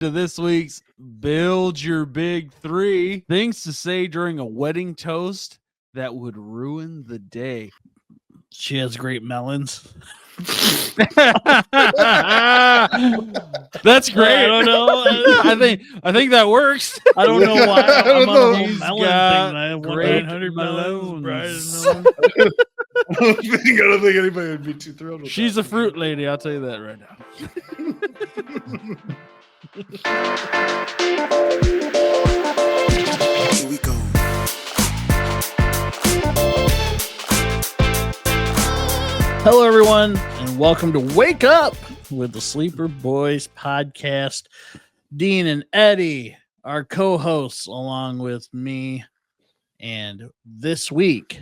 to this week's Build Your Big Three. Things to say during a wedding toast that would ruin the day. She has great melons. That's great. I don't know. I think that works. I don't know why. I'm on a whole He's melon got thing. I have great 100 melons. melons. I don't think anybody would be too thrilled with She's that. a fruit lady, I'll tell you that right now. Here we go. Hello, everyone, and welcome to Wake Up with the Sleeper Boys podcast. Dean and Eddie, our co-hosts, along with me. And this week,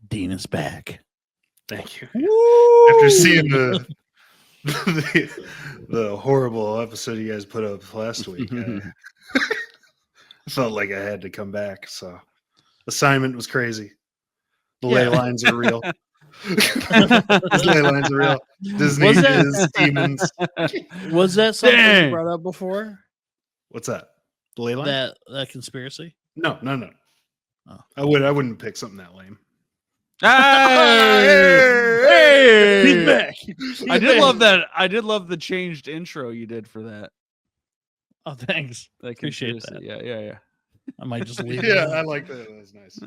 Dean is back. Thank you. Woo! After seeing the horrible episode you guys put up last week, I felt like I had to come back. So, assignment was crazy. The ley lines are real. The ley lines are real. Disney is demons. Was that something Dang. you brought up before? What's that? The ley line? That conspiracy? No. Oh. I wouldn't pick something that lame. Hey! He's back. I did love that. I did love the changed intro you did for that. Oh, thanks. That Appreciate conspiracy. that. Yeah. I might just leave Yeah, it. I like that. That was nice.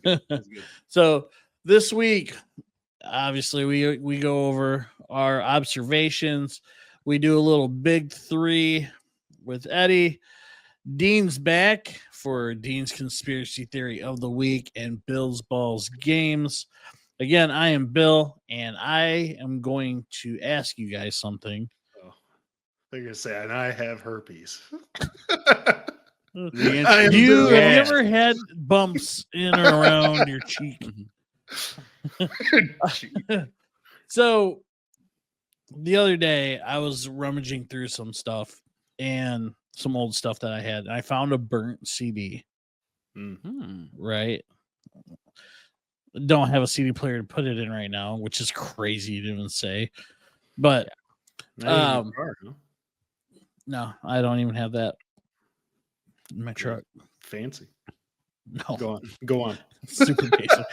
That's good. So this week, obviously, we go over our observations. We do a little big three with Eddie. Dean's back for Dean's conspiracy theory of the week and Bill's Balls games. Again, I am Bill, and I am going to ask you guys something. They're gonna say, and I have herpes. The I am Have answer- you Bill. ever had bumps in or around your cheek? So the other day I was rummaging through some stuff and some old stuff that I had, and I found a burnt CD, right? Don't have a CD player to put it in right now, which is crazy to even say. But Not even a car, huh? no, I don't even have that in my truck. Fancy. No. Go on. Super basic.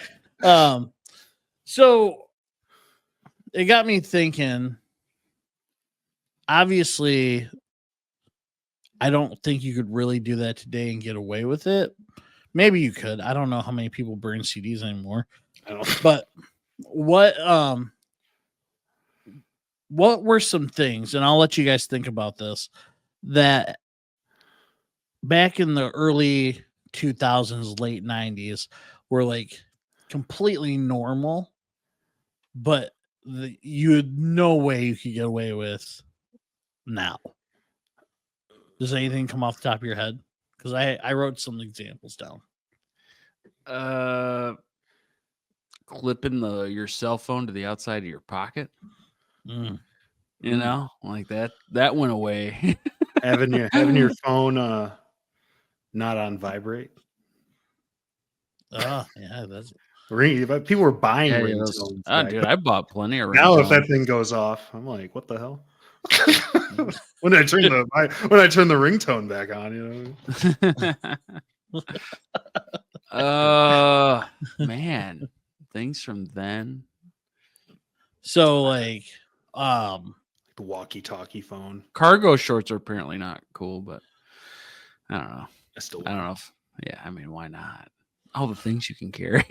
So it got me thinking. Obviously, I don't think you could really do that today and get away with it. Maybe you could. I don't know how many people burn CDs anymore. I don't. But what were some things, and I'll let you guys think about this, that back in the early 2000s, late 90s were like completely normal, but you had no way you could get away with now. Does anything come off the top of your head? Because I wrote some examples down. Clipping your cell phone to the outside of your pocket. Mm. You know, like that went away. having your phone not on vibrate. Oh, yeah, that's People were buying Yeah, ringtones. those- dude, I bought plenty of Now if ringtones. that thing goes off, I'm like, what the hell? when I turn the ringtone back on, you know. Man, things from then. so like The walkie-talkie phone. Cargo shorts are apparently not cool, but I don't know. I still I don't know if, yeah, I mean, why not? All the things you can carry.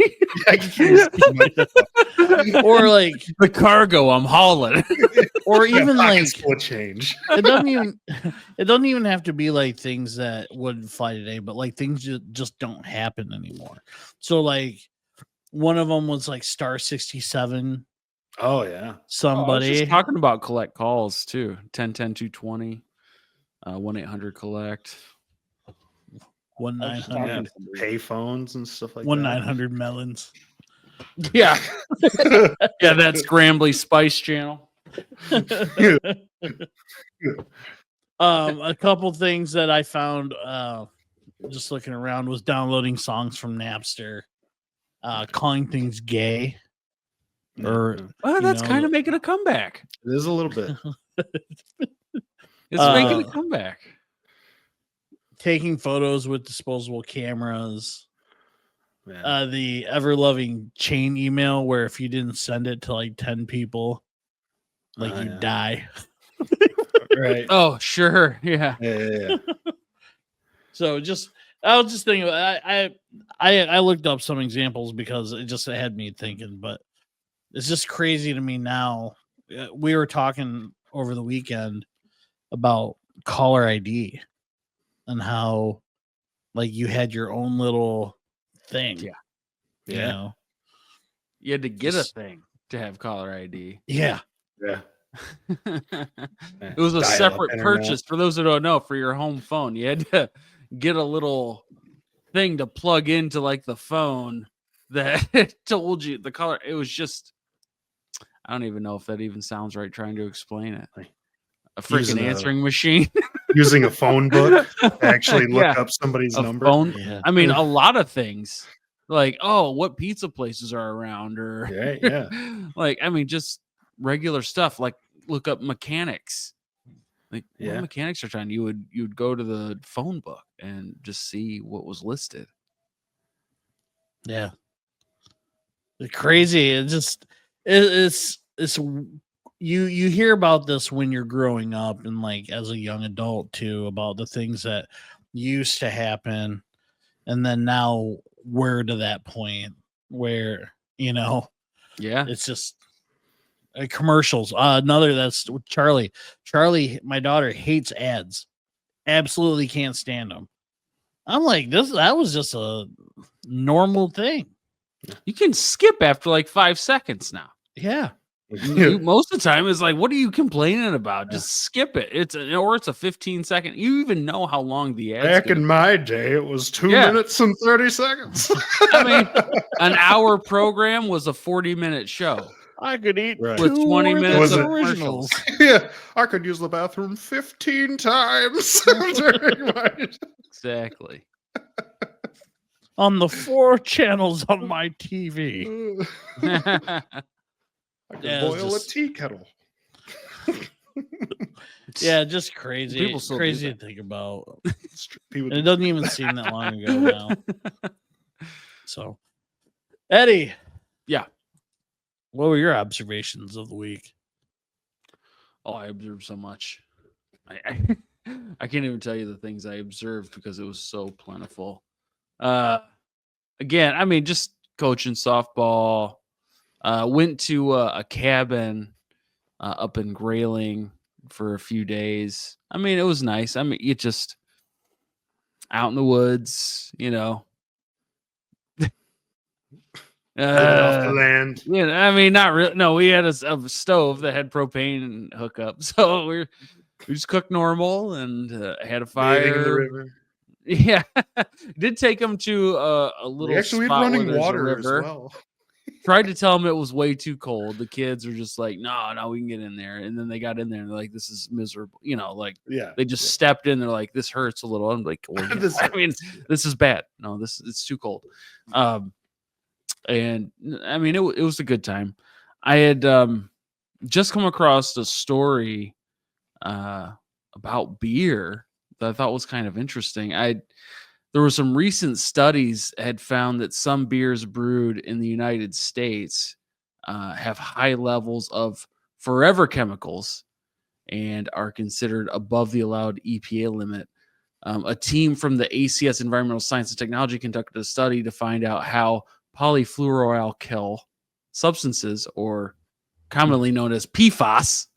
or like The cargo I'm hauling. or even like pockets full of change. it doesn't even have to be like things that would fly today, but like things just don't happen anymore. So like one of them was like Star 67. Oh yeah. I was Somebody just talking about collect calls too. 10-10-220, 1-800-collect. 1-900 Pay phones and stuff like 1-900 melons. Yeah. Yeah, that Scrambly Spice channel. A couple things that I found just looking around was downloading songs from Napster, calling things gay. that. Or Well, that's know, kind of making a comeback. It is a little bit. It's making a comeback. Taking photos with disposable cameras. Man. The ever-loving chain email where if you didn't send it to like 10 people, like you Yeah. die. Right. Oh, sure. Yeah. Yeah. So I was just thinking, I looked up some examples because it just had me thinking, but it's just crazy to me now. We were talking over the weekend about caller ID and how like you had your own little thing. Yeah. You Yeah. know? You had to get a Just- thing to have caller ID. Yeah. Yeah. It was a Dial-up separate internet. purchase for those who don't know. For your home phone, you had to get a little thing to plug into like the phone that told you the color. It was just, I don't even know if that even sounds right trying to explain it. Like A freaking using a- answering machine. Using a phone book to actually look Yeah, up somebody's a number. phone. Yeah. I mean, a lot of things like, oh, what pizza places are around, or Right, yeah. like, I mean, just regular stuff like look up mechanics. Like what Yeah. mechanics are trying. You would go to the phone book and just see what was listed. Yeah. The crazy. It's you hear about this when you're growing up and like as a young adult too, about the things that used to happen, and then now we're to that point where Yeah. it's just commercials. Another that's with Charlie. Charlie, my daughter, hates ads. Absolutely can't stand them. I'm like, that was just a normal thing. You can skip after like 5 seconds now. Yeah. Most of the time it's like, what are you complaining about? Just skip it. It's a 15-second. You even know how long the ad's Back gonna in my day, it was 2 Yeah. minutes and 30 seconds. I mean, an hour program was a 40-minute show. I could eat Right. With 20 minutes Was of it- originals. Yeah, I could use the bathroom 15 times during my. Exactly. On the 4 channels on my TV. I could Yeah, it's boil just- a tea kettle. Yeah, just crazy. People still do crazy that. to think about. People And it doesn't even seem that long ago now. So, Eddie. Yeah. What were your observations of the week? Oh, I observed so much. I I can't even tell you the things I observed because it was so plentiful. Again, I mean, just coaching softball. Went to a cabin up in Grayling for a few days. I mean, it was nice. I mean, you just out in the woods, living off the land. I mean, not really. No, we had a stove that had propane hookup, so we just cooked normal and had a Bathing in the fire. river. Yeah, did take them to a little We had spot where running there's a water as river. well. Tried to tell them it was way too cold. The kids are just like, no, we can get in there. And then they got in there and they're like, this is miserable. Like Yeah. they just stepped in. They're like, this hurts a little. I'm like, well, yeah, This I mean, this is bad. No, it's too cold. And I mean, it was a good time. I had just come across a story about beer that I thought was kind of interesting. There were some recent studies had found that some beers brewed in the United States have high levels of forever chemicals and are considered above the allowed EPA limit. A team from the ACS Environmental Science and Technology conducted a study to find out how polyfluoroalkyl substances, or commonly known as PFAS,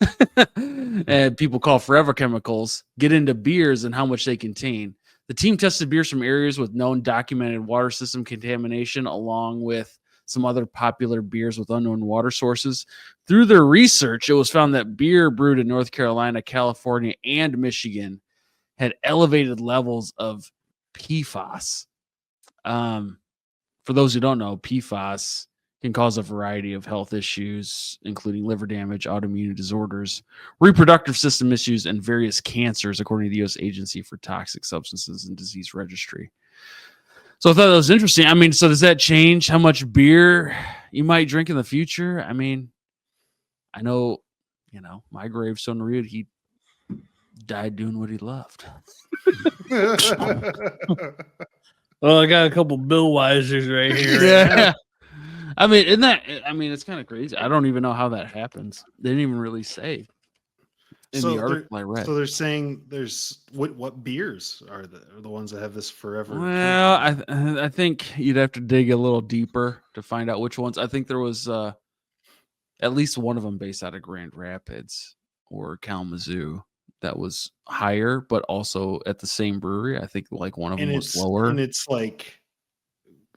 and people call forever chemicals, get into beers and how much they contain. The team tested beers from areas with known documented water system contamination, along with some other popular beers with unknown water sources. Through their research, it was found that beer brewed in North Carolina, California, and Michigan had elevated levels of PFAS. For those who don't know, PFAS can cause a variety of health issues, including liver damage, autoimmune disorders, reproductive system issues, and various cancers, according to the U.S. Agency for Toxic Substances and Disease Registry. So I thought that was interesting. I mean, so does that change how much beer you might drink in the future? I mean, I know, my gravestone read, he Died doing what he loved. Well, I got a couple Bill Weisers right here. Yeah. I mean, it's kind of crazy. I don't even know how that happens. They didn't even really say in the article I read. So they're saying there's what beers are the ones that have this forever? Well, I think you'd have to dig a little deeper to find out which ones. I think there was at least one of them based out of Grand Rapids or Kalamazoo that was higher, but also at the same brewery. I think like one of them was lower. And it's like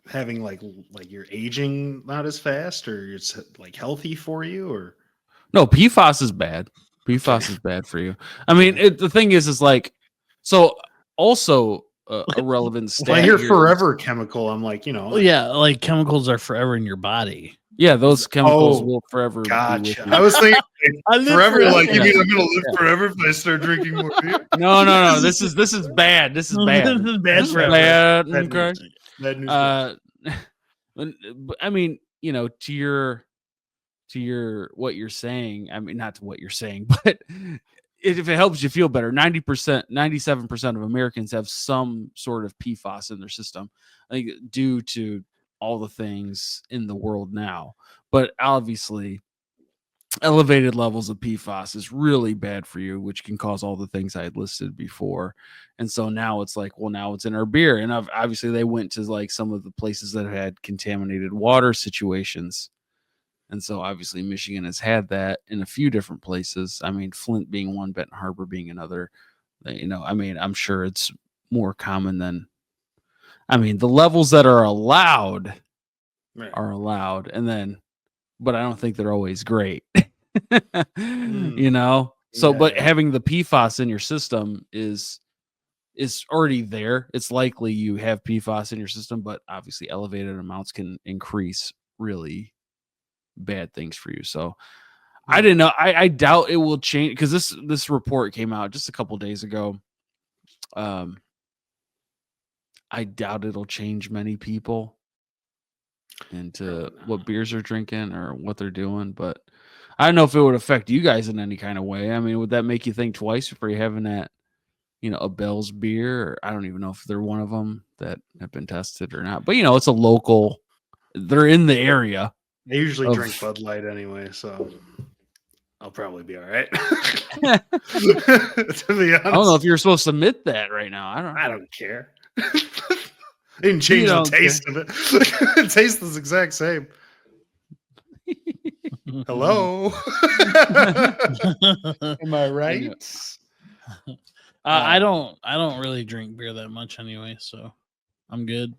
having like you're aging not as fast, or it's like healthy for you, or no, PFAS is bad. PFAS is bad for you. I mean, the thing is like, so also a relevant stat. I hear forever chemical. I'm like, well, yeah, like chemicals are forever in your body. Yeah, those chemicals will forever. Gotcha. I was thinking forever. Like, you mean I'm gonna live forever if I start drinking more beer? No. This is bad. This is bad. This is bad forever. Bad Okay. Bad news. I mean, to your what you're saying. I mean, not to what you're saying, but if it helps you feel better, 90%, 97% of Americans have some sort of PFAS in their system. I think due to all the things in the world now, but obviously elevated levels of PFAS is really bad for you, which can cause all the things I had listed before. And so now it's like, well, now it's in our beer. And obviously they went to like some of the places that had contaminated water situations. And so obviously Michigan has had that in a few different places. I mean, Flint being one, Benton Harbor being another. I mean, I'm sure it's more common than, the levels that are allowed are allowed. And then, but I don't think they're always great, So, but having the PFAS in your system is already there. It's likely you have PFAS in your system, but obviously elevated amounts can increase really bad things for you. So I didn't know. I doubt it will change, because this report came out just a couple days ago. I doubt it'll change many people into what beers they're drinking or what they're doing, but I don't know if it would affect you guys in any kind of way. I mean, would that make you think twice before you're having that, a Bell's beer? Or I don't even know if they're one of them that have been tested or not, but it's a local, they're in the area. I usually drink Bud Light anyway, so I'll probably be all right. To be honest, I don't know if you're supposed to admit that right now. I don't care. I didn't change the taste of it. The taste is the exact same. Hello. Am I right? I don't really drink beer that much anyway, so I'm good.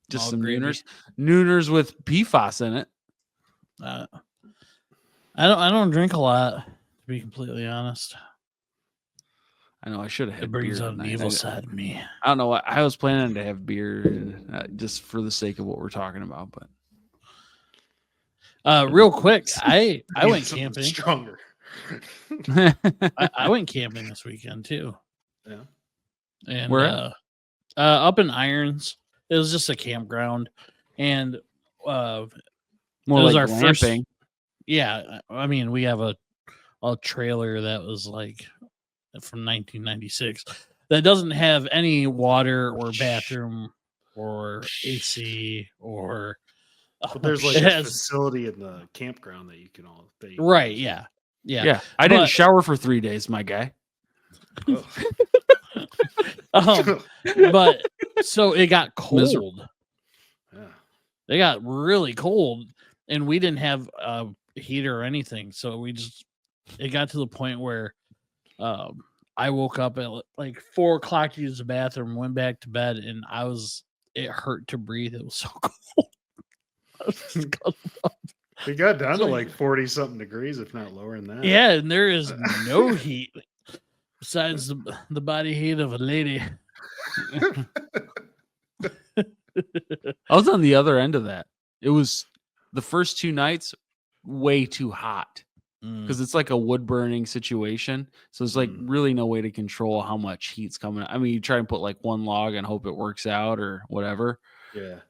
Just some Nooners with PFAS in it. I don't drink a lot, to be completely honest. I know I should have had It brings beer out an evil side of me. I don't know what I was planning to have beer just for the sake of what we're talking about, but real quick, I went camping. Stronger. I went camping this weekend too. Yeah. And where? Up in Irons. It was just a campground, and more it was like our glamping. first. Yeah, I mean, we have a trailer that was like from 1996 that doesn't have any water or bathroom or AC or. But there's like a facility in the campground that you can all. Right? Yeah. I didn't shower for 3 days, my guy. But so it got cold. Yeah. It got really cold, and we didn't have a heater or anything. So it got to the point where I woke up at like 4:00 to use the bathroom, went back to bed, and it hurt to breathe. It was so cold. It got down to like 40 something degrees, if not lower than that. Yeah, and there is no heat besides the body heat of a lady. I was on the other end of that. It was the first 2 nights way too hot because it's like a wood burning situation. So there's like really no way to control how much heat's coming. I mean, you try and put like one log and hope it works out or whatever. Yeah.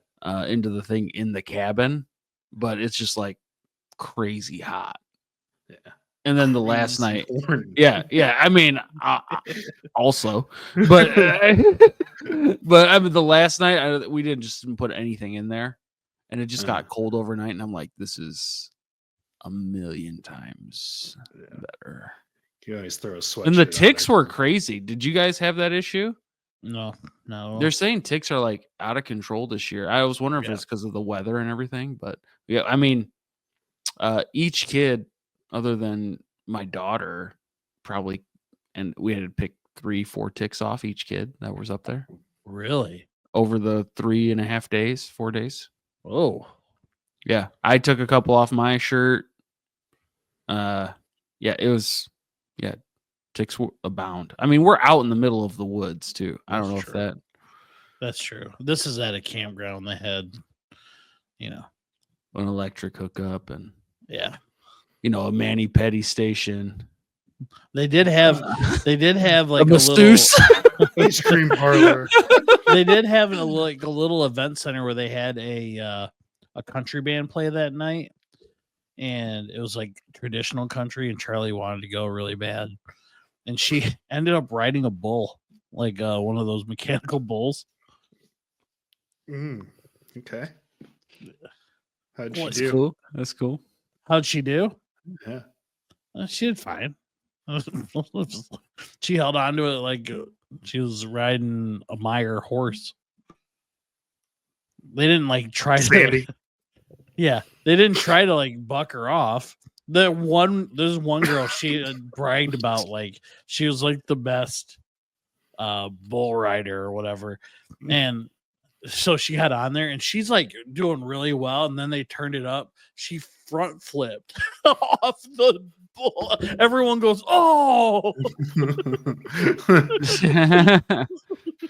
Into the thing in the cabin, but it's just like crazy hot. Yeah. And then the last night, Corn. yeah. I mean, also, but but I mean, the last night we didn't put anything in there, and it just got cold overnight. And I'm like, this is a million times better. You always throw a sweatshirt. And the ticks were crazy. Did you guys have that issue? No. They're saying ticks are like out of control this year. I was wondering if it's because of the weather and everything, but yeah, I mean, each kid, other than my daughter, probably, and we had to pick 3-4 ticks off each kid that was up there. Really? Over the 3.5 days, 4 days. Oh, yeah. I took a couple off my shirt. It was, ticks abound. I mean, we're out in the middle of the woods too. I don't know if that. That's true. This is at a campground. They had, an electric hookup and yeah, a mani-pedi station. They did have like a masseuse, ice cream parlor. They did have a little event center where they had a country band play that night, and it was like traditional country, and Charlie wanted to go really bad, and she ended up riding a bull, like one of those mechanical bulls. Okay. How'd she do? Cool. That's cool. How'd she do? Yeah. She did fine. She held on to it like she was riding a Meyer horse. They didn't like try Sandy. Yeah, they didn't try to like buck her off. There's one girl she bragged about, like she was like the best bull rider or whatever, and so she got on there and she's like doing really well, and then they turned it up. She front flipped off the bull. Everyone goes, "Oh!"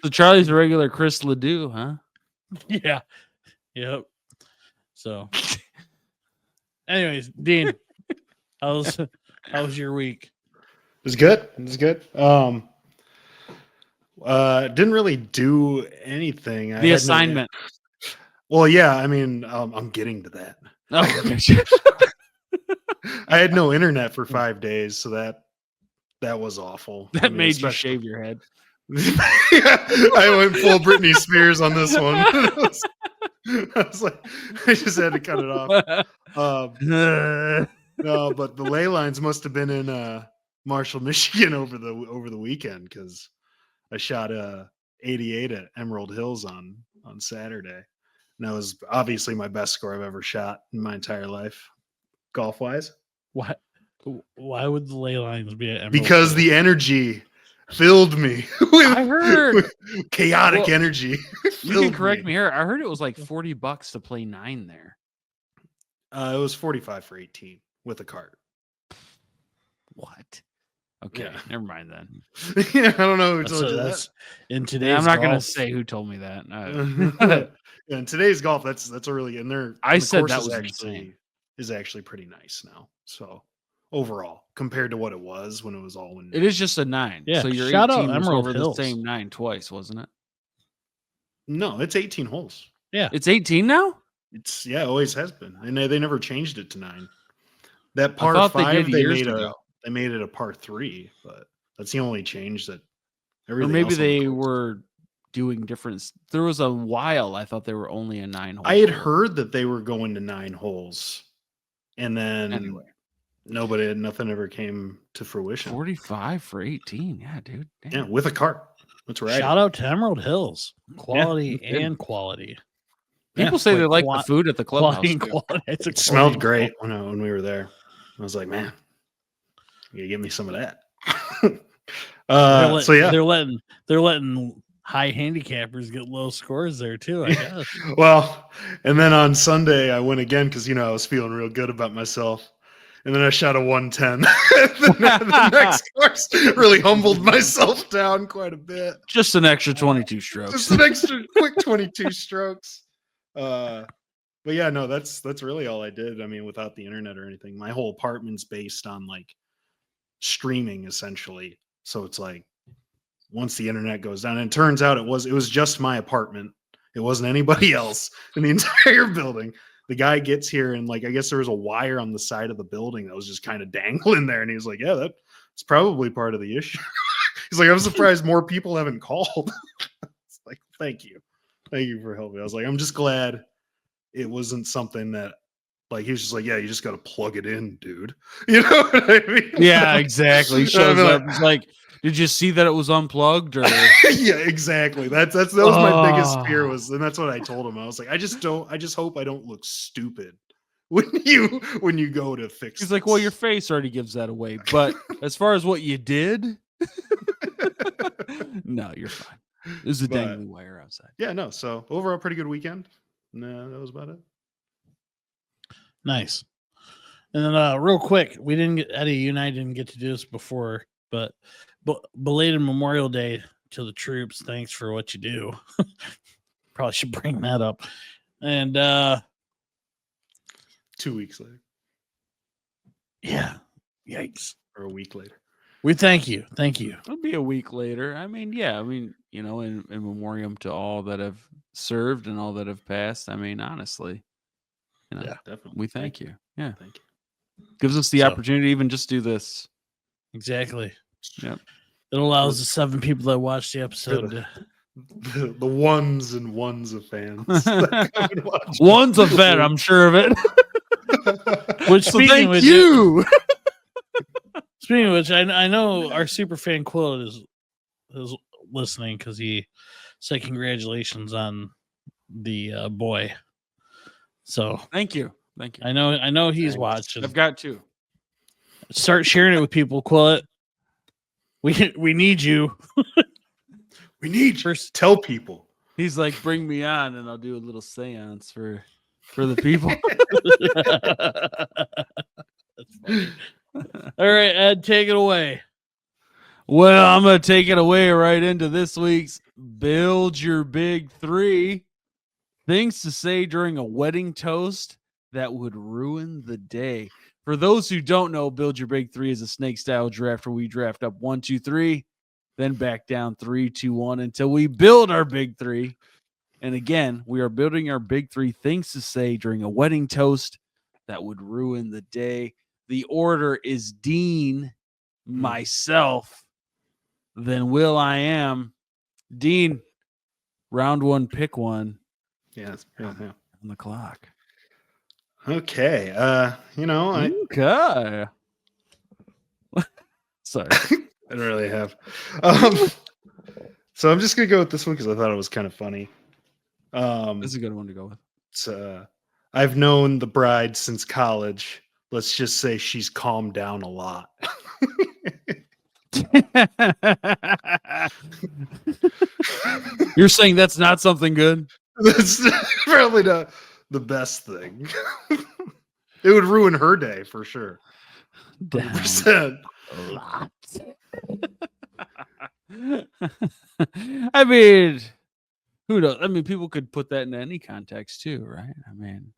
So Charlie's a regular Chris Ledoux, huh? Yeah. Yep. So, anyways, Dean, how was your week? It was good. Didn't really do anything. The assignment. Well, yeah. I mean, I'm getting to that. Oh, I had no internet for 5 days, so that was awful. That made you shave your head. I went full Britney Spears on this one. I was like, I just had to cut it off. No, but the ley lines must have been in Marshall, Michigan over the weekend, because I shot a 88 at Emerald Hills on Saturday. And that was obviously my best score I've ever shot in my entire life, golf wise. Why would the ley lines be at Emerald Because Hills? the energy filled me I heard with chaotic energy. You can correct me here. I heard it was like $40 to play 9 there. It was 45 for 18 with a cart. What? Okay, never mind then. Yeah, I don't know who told you that. In today's I'm not going to golf. say who told me that. Yeah, in today's golf, that's a really, and I the said course that is was actually pretty nice now. So overall, compared to what it was when it was all in, It is just a 9. Yeah, So your shout 18 out was Emerald over Hills. the same 9 twice, wasn't it? No, it's 18 holes. Yeah, it's 18 now. It always has been, and they never changed it to 9. That par thought 5 they made it a par 3, but that's the only change that. Or maybe they were doing different. There was a while I thought they were only a 9 hole. I had heard that they were going to 9 holes, and then nothing ever came to fruition. 45 for 18, yeah, dude. Damn. Yeah, with a cart. That's right. Shout out to Emerald Hills, quality and quality. People say they like the food at the clubhouse. It smelled great when we were there. I was like, man, you give me some of that. They're letting high handicappers get low scores there too, I guess. Well, and then on Sunday I went again because I was feeling real good about myself. And then I shot a 110. the next course really humbled myself down quite a bit. Just an extra 22 strokes. Just an extra quick 22 strokes. But yeah, no, that's really all I did. I mean, without the internet or anything. My whole apartment's based on like streaming essentially. So it's like once the internet goes down, and it turns out it was just my apartment. It wasn't anybody else in the entire building. the guy gets here and like I guess there was a wire on the side of the building that was just kind of dangling there, and he was like, "Yeah, that's probably part of the issue." He's like, "I'm surprised more people haven't called." It's like, thank you for helping. I was like, I'm just glad it wasn't something that like he was just like, "Yeah, you just got to plug it in, dude." You know what I mean? Yeah, exactly. He shows I'd be up. He's like, "Did you see that it was unplugged?" Or yeah, exactly. That was my biggest fear was, and that's what I told him. I was like, I just hope I don't look stupid when you go to fix. He's like, "Well, your face already gives that away." But as far as what you did, no, you're fine. There's a dangling wire outside. Yeah, no. So overall, pretty good weekend. No, that was about it. Nice. And then real quick, we didn't get Eddie, you and I didn't get to do this before, but belated Memorial Day to the troops. Thanks for what you do. Probably should bring that up. And 2 weeks later. Yeah. Yikes. Or a week later. We thank you. Thank you. It'll be a week later. I mean, yeah. I mean, you know, in memoriam to all that have served and all that have passed. I mean, honestly, you know, Yeah, definitely. we thank you. Yeah. Thank you. Gives us the opportunity to even just do this. Exactly. Yep. It allows the 7 people that watched the episode to The ones and ones of fans. One's a vet, I'm sure of it. Which So thank you. Speaking of which, I know our super fan Quill is listening because he said congratulations on the boy. So Thank you. I know he's watching. I've got to Start sharing it with people. Quill it. We need you. We need you. Tell people. He's like, bring me on, and I'll do a little seance for the people. That's funny. All right, Ed, take it away. Well, I'm going to take it away right into this week's Build Your Big 3. Things to say during a wedding toast that would ruin the day. For those who don't know, Build Your Big 3 is a snake-style draft where we draft up 1, 2, 3, then back down 3, 2, 1 until we build our big 3. And again, we are building our big 3 things to say during a wedding toast that would ruin the day. The order is Dean, myself, then Will I Am. Dean, round 1, pick one. Yes. On the clock. Okay. Okay. Sorry. I don't really have. So I'm just gonna go with this one because I thought it was kind of funny. This is a good one to go with. It's, I've known the bride since college. Let's just say she's calmed down a lot. You're saying that's not something good? That's probably not the best thing. It would ruin her day for sure. 100%. A lot. I mean, who knows? I mean, people could put that in any context too, right? I mean,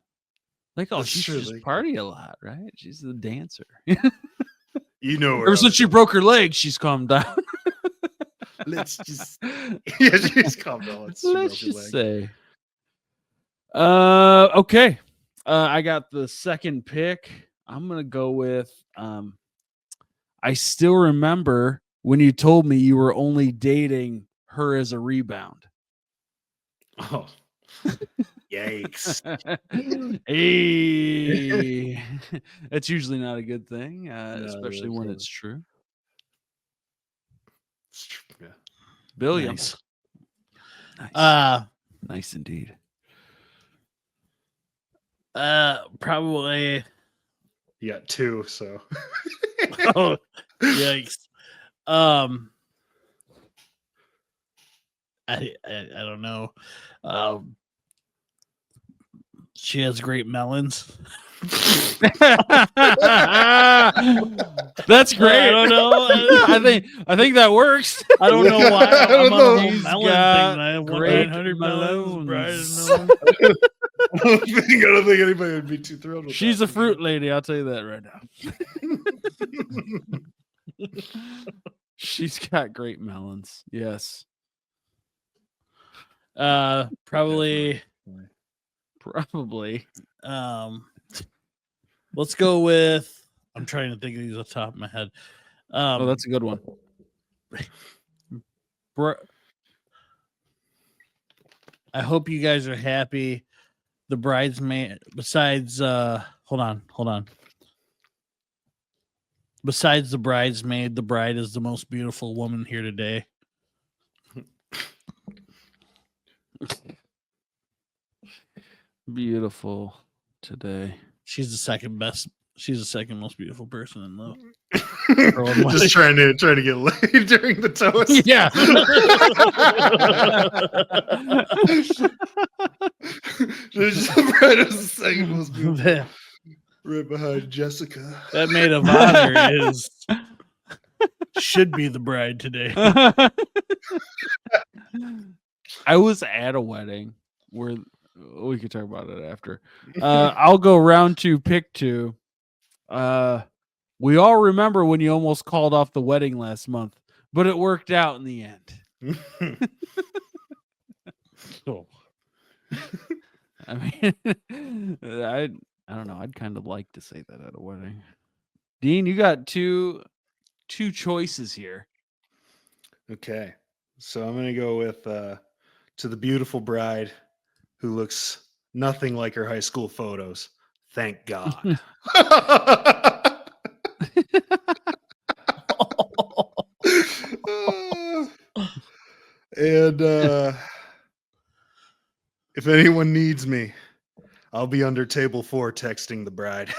like, oh, That's she true, should just like- party a lot, right? She's the dancer. You know, where Ever else since she to- broke her leg, she's calmed down. Let's just yeah, she's calmed down. Let's just say. Okay. I got the second pick. I'm gonna go with I still remember when you told me you were only dating her as a rebound. Oh, yikes! Hey, that's usually not a good thing, especially when it's true. It's true, yeah. Billiam. Nice. Nice indeed. Probably. You got 2, so Oh, yikes. I don't know. She has great melons. That's great. I don't know. I think that works. I don't know why. I don't I'm on the know. whole He's melon got thing. I have great 100 melons. melons. Melons. I don't think anybody would be too thrilled with She's that. a fruit lady, I'll tell you that right now. She's got great melons. Yes. Probably Probably. Let's go with. I'm trying to think of these off the top of my head. Oh, that's a good one. I hope you guys are happy. The bridesmaid, besides, hold on. Besides the bridesmaid, the bride is the most beautiful woman here today. Beautiful today. She's the second best. She's the second most beautiful person in the. Just trying to get laid during the toast. Yeah. The bride is the second most beautiful. Right behind Jessica. That maid of honor should be the bride today. I was at a wedding where we could talk about it after. I'll go round 2, pick 2. We all remember when you almost called off the wedding last month, but it worked out in the end. Oh. I mean, I don't know. I'd kind of like to say that at a wedding. Dean, you got two choices here. Okay. So I'm going to go with to the beautiful bride who looks nothing like her high school photos. Thank God. And if anyone needs me, I'll be under table 4 texting the bride.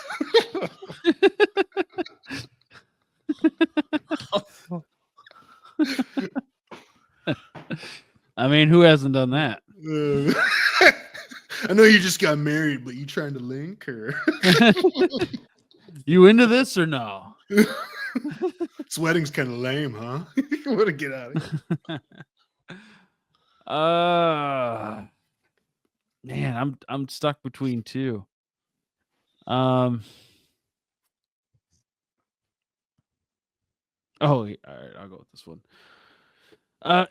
I mean, who hasn't done that? I know you just got married, but you trying to link or you into this or no? This wedding's kind of lame, huh? You want to get out of here. Man, I'm stuck between 2. Oh, all right, I'll go with this one.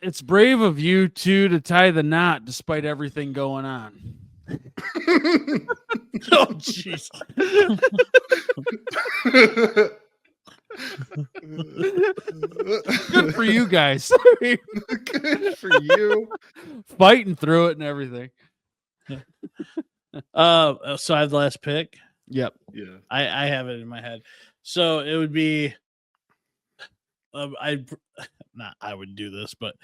It's brave of you 2 to tie the knot despite everything going on. Oh, jeez. Good for you guys. Good for you. Fighting through it and everything. So I have the last pick. Yep. Yeah. I have it in my head. So it would be I would do this, but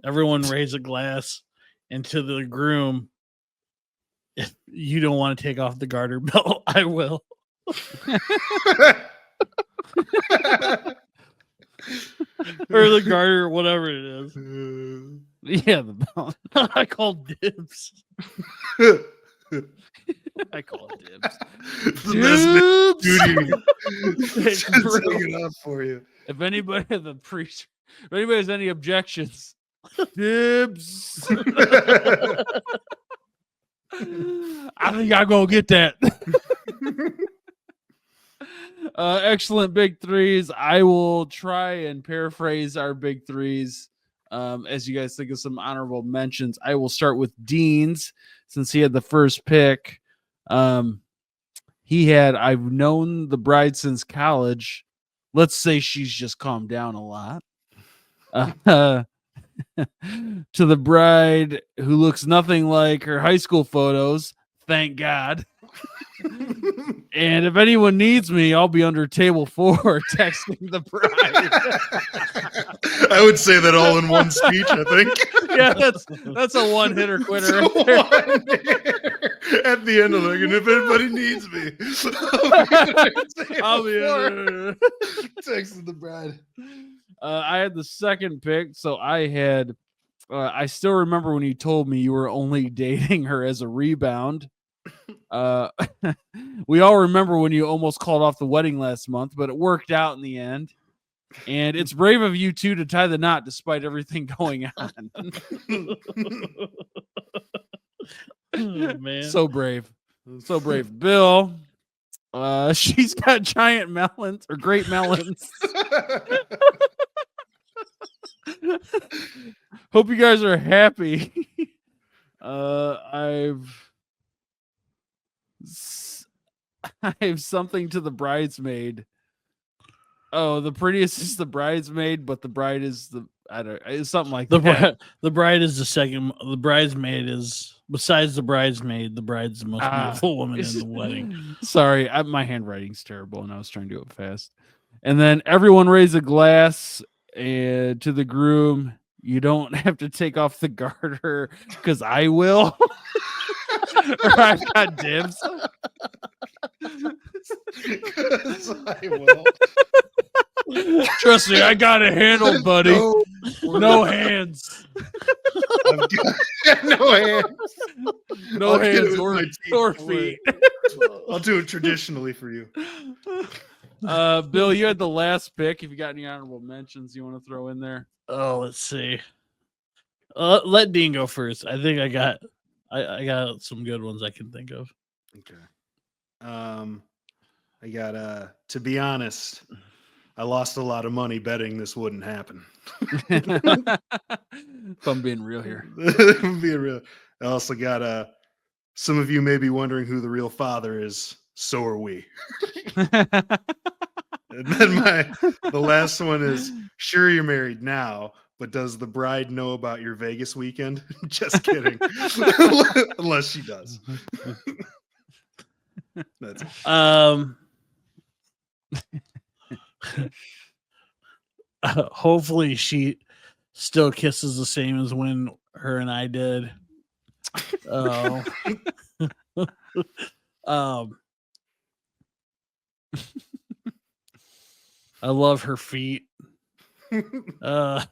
everyone raise a glass into the groom. If you don't want to take off the garter belt, I will. Or the garter, whatever it is. Yeah, the belt. I call dibs. I call it dibs. Just take it up for you. If anybody has any objections, dibs. I think I'll go get that. Excellent big threes. I will try and paraphrase our big threes as you guys think of some honorable mentions. I will start with Dean's since he had the first pick. He had, I've known the bride since college. Let's say she's just calmed down a lot. To the bride who looks nothing like her high school photos. Thank God. And if anyone needs me, I'll be under table 4 texting the bride. I would say that all in one speech, I think. Yeah, that's a one-hitter quitter. At the end of it, and if anybody needs me, I'll be under texting the bride. I had the second pick, so I had. I still remember when you told me you were only dating her as a rebound. We all remember when you almost called off the wedding last month, but it worked out in the end. And it's brave of you 2 to tie the knot despite everything going on. Oh, man. So brave. So brave. Bill, she's got giant melons or great melons. Hope you guys are happy. I've I have something to the bridesmaid. Oh, the prettiest is the bridesmaid, but the bride is the it's something like that. The bride is the second. The bridesmaid is besides the bridesmaid. The bride's the most beautiful woman in the wedding. Sorry, my handwriting's terrible, and I was trying to do it fast. And then everyone raise a glass to the groom. You don't have to take off the garter because I will. Or I've got dibs. 'Cause I will. Trust me, I got it handled, buddy. No hands. I've got no hands. No I'll get it hands with my teeth. or feet. I'll do it traditionally for you. Bill, you had the last pick. If you got any honorable mentions you want to throw in there. Oh, let's see. Let Dean go first. I think I got some good ones I can think of. Okay. I got to be honest, I lost a lot of money betting this wouldn't happen. If I'm being real here. Being real. I also got some of you may be wondering who the real father is. So are we. And then the last one is sure you're married now, but does the bride know about your Vegas weekend? Just kidding. Unless she does. That's it. Hopefully she still kisses the same as when her and I did. I love her feet. The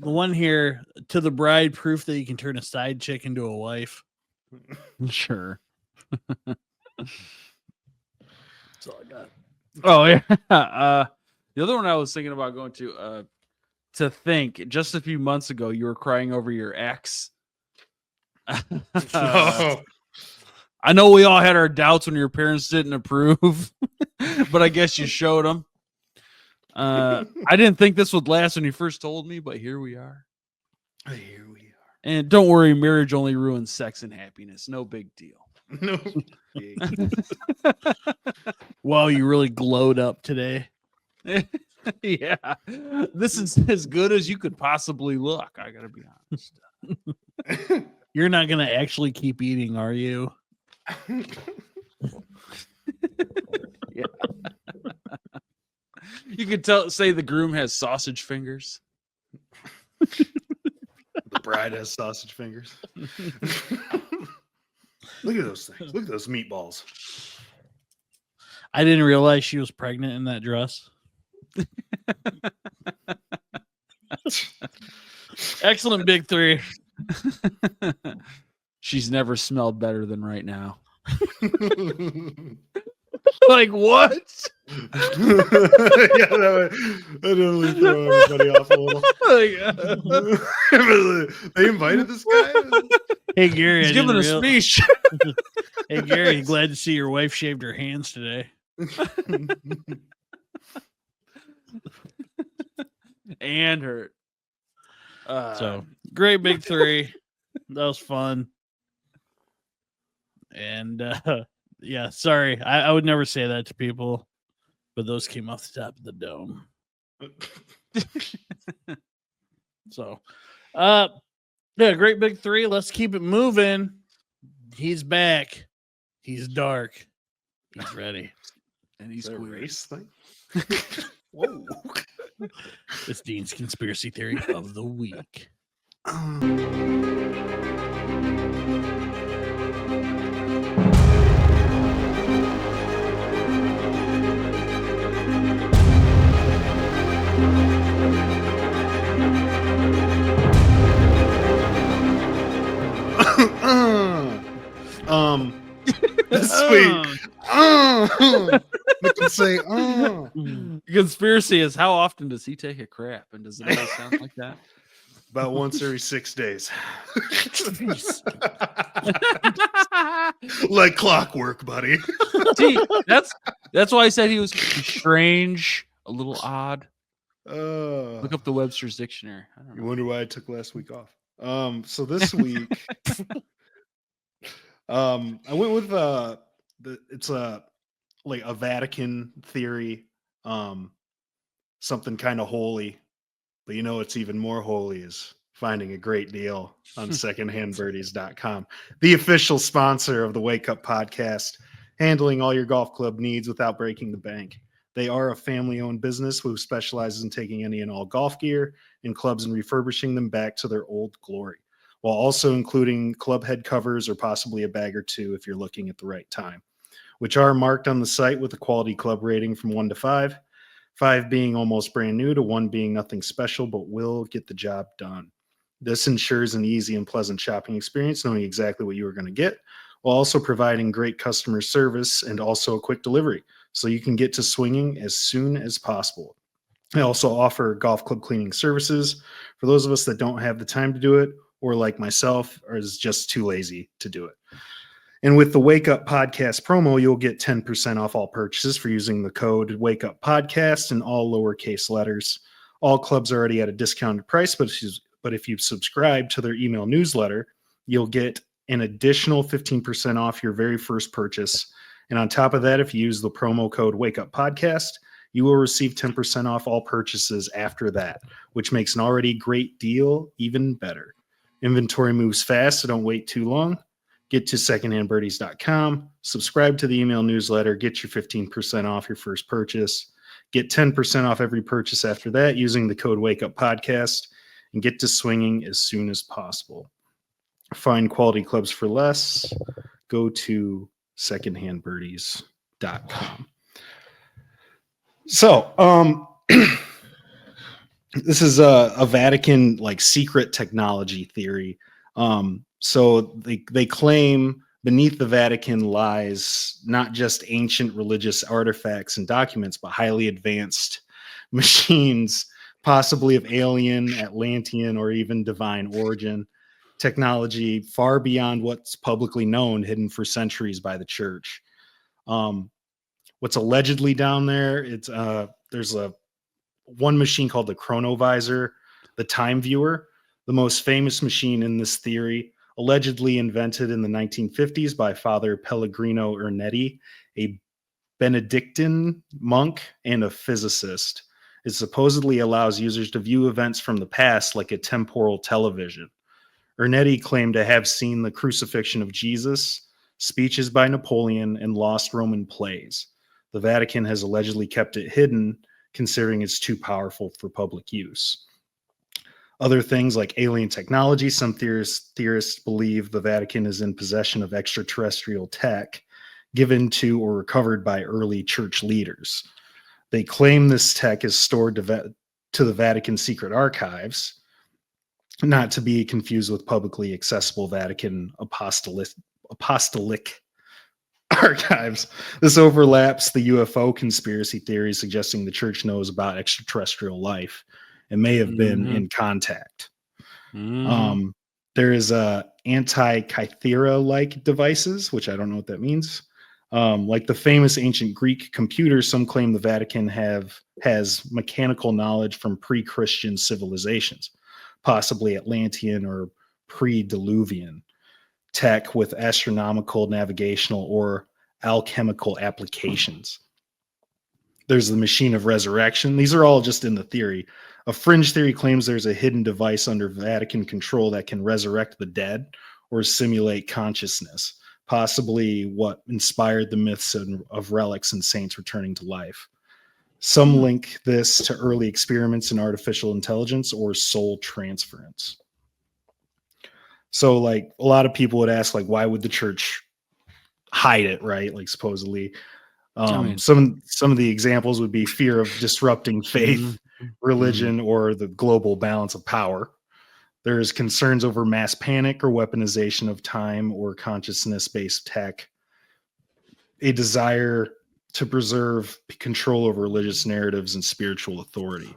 one here, to the bride, proof that you can turn a side chick into a wife. Sure. That's all I got. Oh yeah. The other one I was thinking about going to think just a few months ago you were crying over your ex. Oh. I know we all had our doubts when your parents didn't approve, but I guess you showed them. I didn't think this would last when you first told me, but here we are. Here we are. And don't worry, marriage only ruins sex and happiness. No big deal. No. Wow, you really glowed up today. Yeah. This is as good as you could possibly look. I gotta be honest. You're not gonna actually keep eating, are you? Yeah. You could say the groom has sausage fingers. The bride has sausage fingers. Look at those things. Look at those meatballs. I didn't realize she was pregnant in that dress. Excellent big three. She's never smelled better than right now. Like what? Yeah, that definitely throw everybody off a little. They invited this guy. Hey Gary, He's giving a speech. Hey Gary, glad to see your wife shaved her hands today. And hurt. So great big three. That was fun. And yeah, sorry. I would never say that to people, but those came off the top of the dome. So yeah, great big three. Let's keep it moving. He's back. He's dark. He's ready. And he's a queer. race thing. Whoa. It's Dean's conspiracy theory of the week. This week. Make them say, Conspiracy is how often does he take a crap? And does it always sound like that? About once every 6 days. Like clockwork, buddy. See, that's why I said he was strange, a little odd. Look up the Webster's dictionary. I don't know. You wonder why I took last week off. So this week I went with it's a like a Vatican theory, something kind of holy, but it's even more holy is finding a great deal on secondhandbirdies.com, the official sponsor of the Wake Up podcast, handling all your golf club needs without breaking the bank. They are a family-owned business who specializes in taking any and all golf gear and clubs and refurbishing them back to their old glory, while also including club head covers or possibly a bag or two if you're looking at the right time, which are marked on the site with a quality club rating from 1 to 5, 5 being almost brand new to 1 being nothing special but will get the job done. This ensures an easy and pleasant shopping experience, knowing exactly what you are going to get, while also providing great customer service and also a quick delivery, so you can get to swinging as soon as possible. They also offer golf club cleaning services for those of us that don't have the time to do it, or like myself, or is just too lazy to do it. And with the Wake Up Podcast promo, you'll get 10% off all purchases for using the code Wake Up Podcast in all lowercase letters. All clubs are already at a discounted price, but if you subscribe to their email newsletter, you'll get an additional 15% off your very first purchase. And on top of that, if you use the promo code Wake Up Podcast, you will receive 10% off all purchases after that, which makes an already great deal even better. Inventory moves fast, so don't wait too long. Get to secondhandbirdies.com, subscribe to the email newsletter, get your 15% off your first purchase, get 10% off every purchase after that using the code Wake Up Podcast, and get to swinging as soon as possible. Find quality clubs for less. Go to secondhandbirdies.com. So, this is a Vatican secret technology theory. So they claim beneath the Vatican lies not just ancient religious artifacts and documents, but highly advanced machines, possibly of alien, Atlantean, or even divine origin. Technology far beyond what's publicly known, hidden for centuries by the church. What's allegedly down there, there's one machine called the chronovisor, the time viewer, the most famous machine in this theory, allegedly invented in the 1950s by Father Pellegrino Ernetti, a Benedictine monk and a physicist. It supposedly allows users to view events from the past like a temporal television. Ernetti claimed to have seen the crucifixion of Jesus, speeches by Napoleon, and lost Roman plays. The Vatican has allegedly kept it hidden, considering it's too powerful for public use. Other things like alien technology, some theorists believe the Vatican is in possession of extraterrestrial tech given to or recovered by early church leaders. They claim this tech is stored to the Vatican secret archives, not to be confused with publicly accessible Vatican apostolic archives. This overlaps the UFO conspiracy theory suggesting the church knows about extraterrestrial life and may have been in contact. There is anti-Kythera-like devices, which I don't know what that means. Like the famous ancient Greek computers, some claim the Vatican has mechanical knowledge from pre-Christian civilizations, possibly Atlantean or pre-Diluvian tech with astronomical, navigational, or alchemical applications. There's the machine of resurrection. These are all just in the theory. A fringe theory claims there's a hidden device under Vatican control that can resurrect the dead or simulate consciousness, possibly what inspired the myths of relics and saints returning to life. Some link this to early experiments in artificial intelligence or soul transference. So, a lot of people would ask, why would the church hide it, right? Supposedly. Some of the examples would be fear of disrupting faith, religion, or the global balance of power. There's concerns over mass panic or weaponization of time or consciousness-based tech. A desire to preserve control over religious narratives and spiritual authority.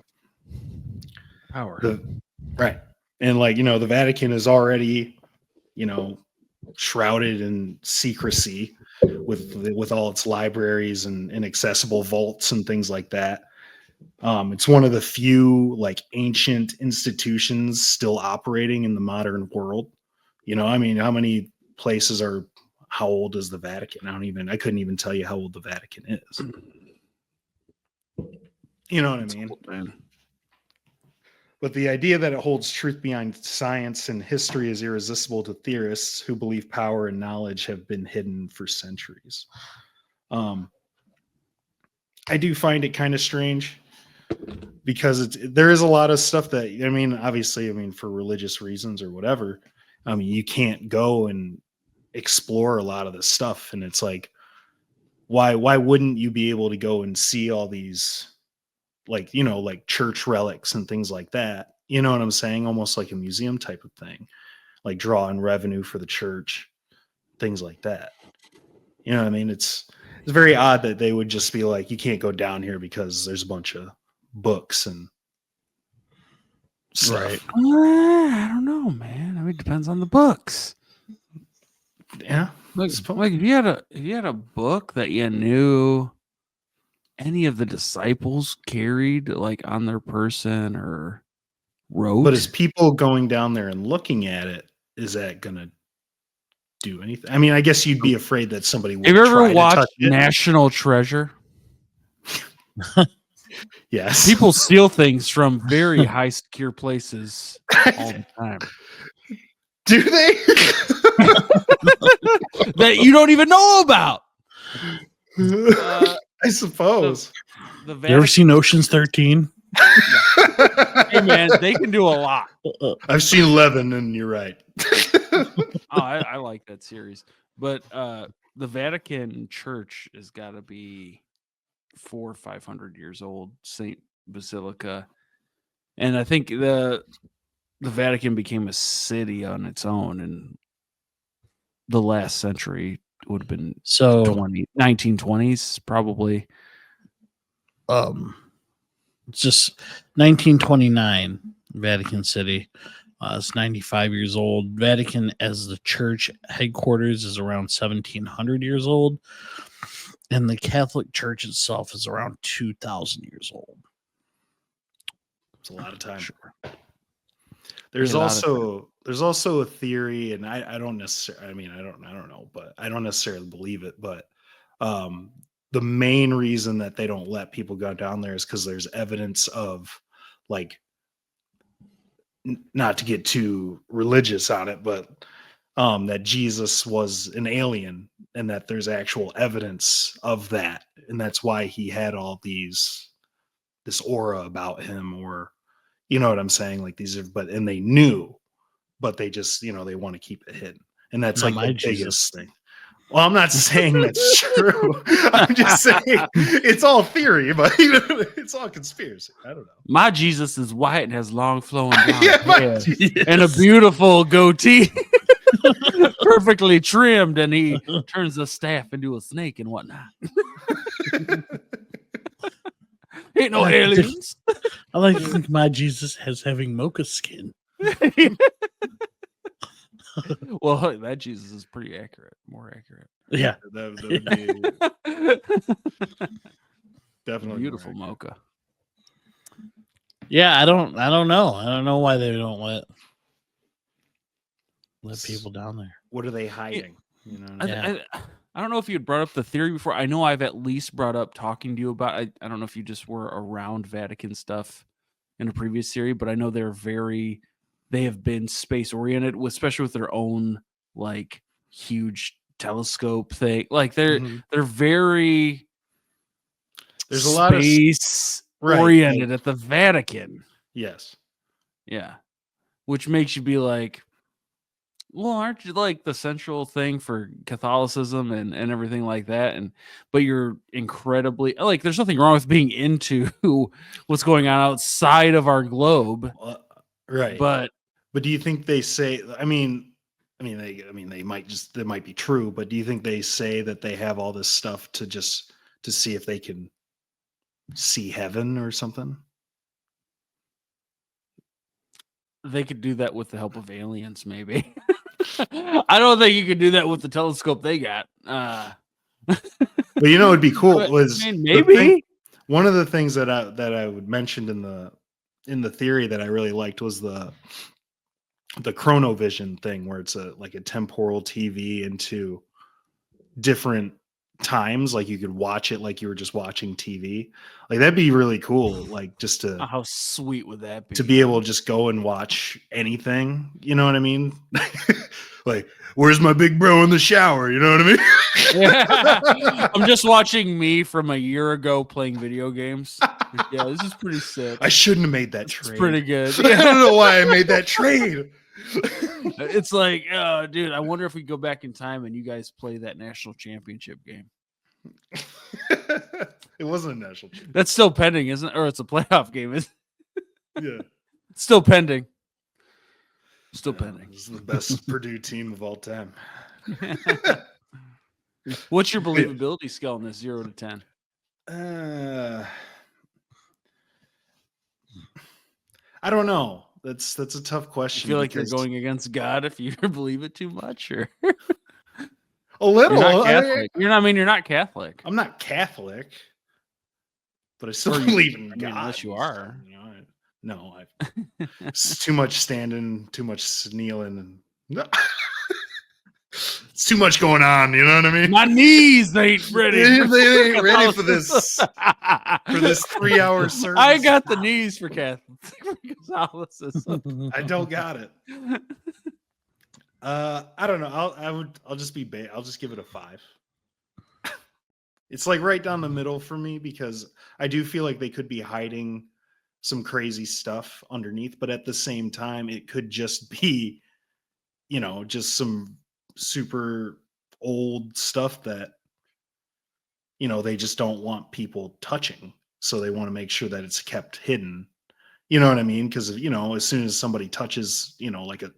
Power. Right. And the Vatican is already, shrouded in secrecy with all its libraries and inaccessible vaults and things like that. It's one of the few ancient institutions still operating in the modern world. How many places are how old is the Vatican? I couldn't even tell you how old the Vatican is. You know what I mean? Man. But the idea that it holds truth behind science and history is irresistible to theorists who believe power and knowledge have been hidden for centuries. I do find it kind of strange because there is a lot of stuff that, I mean, obviously, I mean, for religious reasons or whatever, I mean, you can't go and explore a lot of this stuff. And it's like, why wouldn't you be able to go and see all these, like, you know, like church relics and things like that? You know what I'm saying? Almost like a museum type of thing, like drawing revenue for the church, things like that. You know what I mean? It's very odd that they would just be like, you can't go down here because there's a bunch of books and stuff. Right. I don't know, man. I mean, it depends on the books. Yeah. Like if you had a book that you knew any of the disciples carried like on their person or wrote. But as people going down there and looking at it, is that gonna do anything? I mean, I guess you'd be afraid that somebody would. Have you try ever to watched touch it. National Treasure? Yes. People steal things from very high secure places all the time Do they? that you don't even know about. I suppose. The You ever seen Ocean's 13? Hey man, they can do a lot. I've seen 11, and you're right. I like that series, but the Vatican Church has got to be 400 or 500 years old. Saint Basilica, and I think the Vatican became a city on its own in the last century. It would have been So 1920s probably. It's just 1929, Vatican City. It's 95 years old. Vatican as the church headquarters is around 1700 years old. And the Catholic Church itself is around 2000 years old. It's a lot of time. Sure. There's A lot of also a theory, and I don't necessarily, I mean, I don't know, but I don't necessarily believe it. But the main reason that they don't let people go down there is because there's evidence of, like, not to get too religious on it, but that Jesus was an alien, and that there's actual evidence of that, and that's why he had all this aura about him, or, you know what I'm saying? Like, and they knew, but they just, you know, they want to keep it hidden, and that's Not like my the Jesus. biggest thing. Well, I'm not saying that's true. I'm just saying it's all theory, but you know, it's all conspiracy. I don't know. My Jesus is white and has long flowing blonde Yeah, my hair Jesus. and a beautiful goatee, perfectly trimmed, and he turns the staff into a snake and whatnot. Ain't no aliens. I like to think my Jesus has having mocha skin. Well, that Jesus is pretty accurate, more accurate. Yeah. That would be definitely Beautiful more mocha. Yeah, I don't know. I don't know why they don't let people down there. What are they hiding? You know, Yeah. I don't know if you had brought up the theory before. I know I've at least brought up talking to you about. I don't know if you just were around Vatican stuff in a previous series, but I know they have been space oriented, especially with their own like huge telescope thing. Like they're very there's a lot of space right, oriented like- at the Vatican. yes. Yeah, which makes you be like, well, aren't you like the central thing for Catholicism and everything like that? But you're incredibly like, there's nothing wrong with being into what's going on outside of our globe, Right. but do you think they say? I mean, they might be true, but do you think they say that they have all this stuff to see if they can see heaven or something? they could do that with the help of aliens, maybe. I don't think you could do that with the telescope they got. But you know, it'd be cool. But, Was I mean, maybe one of the things that I would mention in the theory that I really liked was the chronovision thing, where it's like a temporal TV into different times, like you could watch it like you were just watching TV. Like that'd be really cool. Like just Oh, how sweet would that be? to be able to just go and watch anything. You know what I mean? Like, where's my big bro in the shower? You know what I mean? Yeah. I'm just watching me from a year ago playing video games. Yeah, this is pretty sick. I shouldn't have made that trade. It's pretty good. I don't know why I made that trade. It's like, oh, dude, I wonder if we go back in time and you guys play that national championship game. It wasn't a national championship. That's still pending, isn't it? Or it's a playoff game, isn't it? Yeah. It's still pending. Still pending. This is the best Purdue team of all time. What's your believability scale on this 0 to 10? I don't know. That's a tough question. You feel like you're going against God if you believe it too much, or a little? You're not Catholic. You're not Catholic. I'm not Catholic, but I still believe in God. Unless you are. No, it's too much standing, too much kneeling, and it's too much going on. You know what I mean? My knees ain't ready. They ain't ready for this 3-hour service. I got the knees for Catholicism. I don't got it. I don't know. I'll just be I'll just give it a 5. It's like right down the middle for me because I do feel like they could be hiding some crazy stuff underneath, but at the same time, it could just be, just some super old stuff that, they just don't want people touching. So they want to make sure that it's kept hidden. You know what I mean? Because, as soon as somebody touches, like a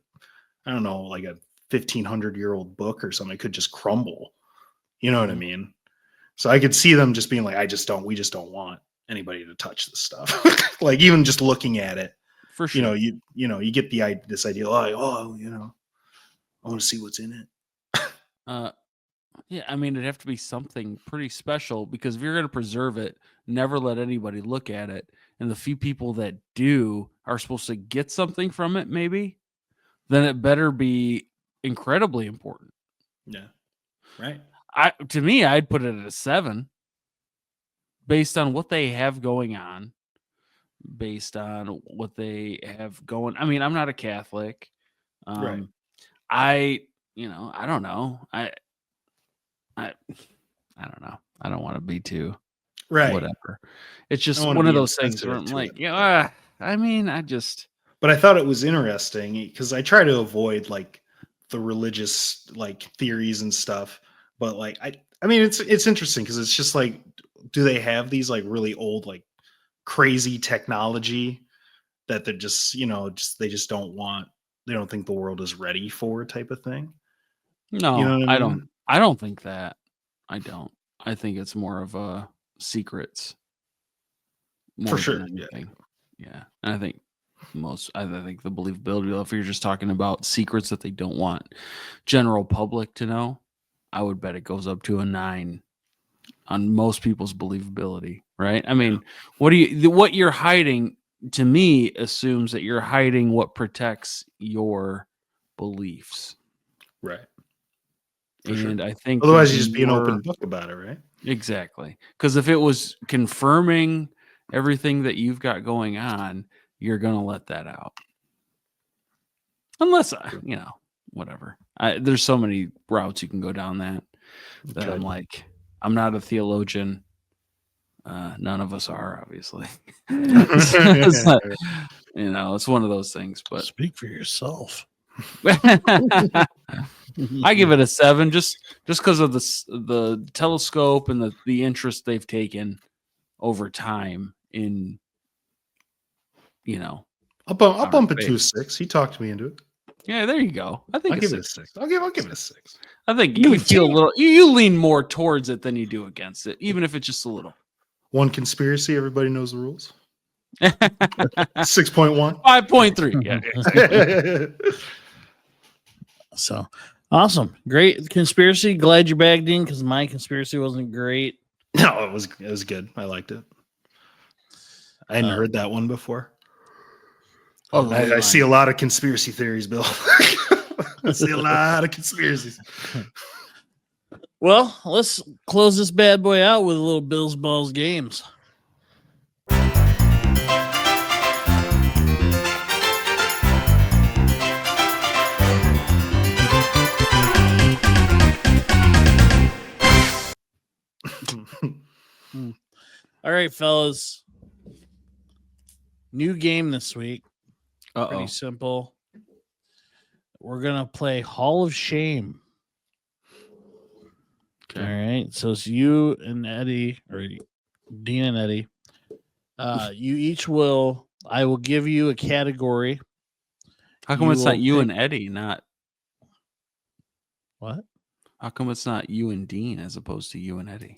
1,500-year-old book or something, it could just crumble. You know what I mean? So I could see them just being like, we just don't want anybody to touch this stuff. Like even just looking at it, for sure. You get this idea. I want to see what's in it. Yeah, I mean, it'd have to be something pretty special because if you're going to preserve it, never let anybody look at it, and the few people that do are supposed to get something from it, maybe, then it better be incredibly important. Yeah, right. To me, I'd put it at a 7. Based on what they have going on, based on what they have going. I mean, I'm not a Catholic. Right. I don't know. I don't know. I don't want to be too whatever. It's just one of those things where I'm like, But I thought it was interesting because I try to avoid like the religious like theories and stuff. But like I mean, it's interesting because it's just like, do they have these like really old, like crazy technology that they're just, they just don't want, they don't think the world is ready for type of thing? No, I don't think that. I don't. I think it's more of a secrets. For sure. Yeah. And I think the believability, if you're just talking about secrets that they don't want general public to know, I would bet it goes up to a 9 on most people's believability, right? I mean, what you're hiding to me assumes that you're hiding what protects your beliefs. Right. And I think otherwise you just be an open book about it, right? Exactly. Because if it was confirming everything that you've got going on, you're going to let that out. Unless, whatever. There's so many routes you can go down that I'm like, I'm not a theologian. None of us are, obviously. It's not, it's one of those things. But speak for yourself. I give it a 7, just because of the telescope and the interest they've taken over time in, I'll bump it to a 6. He talked me into it. Yeah, there you go. I think I'll give it a 6. I'll give it a 6. I think you feel a little. You lean more towards it than you do against it, even if it's just a little. One conspiracy. Everybody knows the rules. 6.1. 5.3. Yeah. So awesome, great conspiracy. Glad you bagged in because my conspiracy wasn't great. No, it was good. I liked it. I hadn't heard that one before. Oh, I see a lot of conspiracy theories, Bill. I see a lot of conspiracies. Well, let's close this bad boy out with a little Bills Balls games. All right, fellas. New game this week. Pretty simple. We're going to play Hall of Shame. Okay. All right. So it's you and Eddie, or Dean and Eddie. You each will, I will give you a category. How come You it's not will you pick- and Eddie, not What? how come it's not you and Dean as opposed to you and Eddie?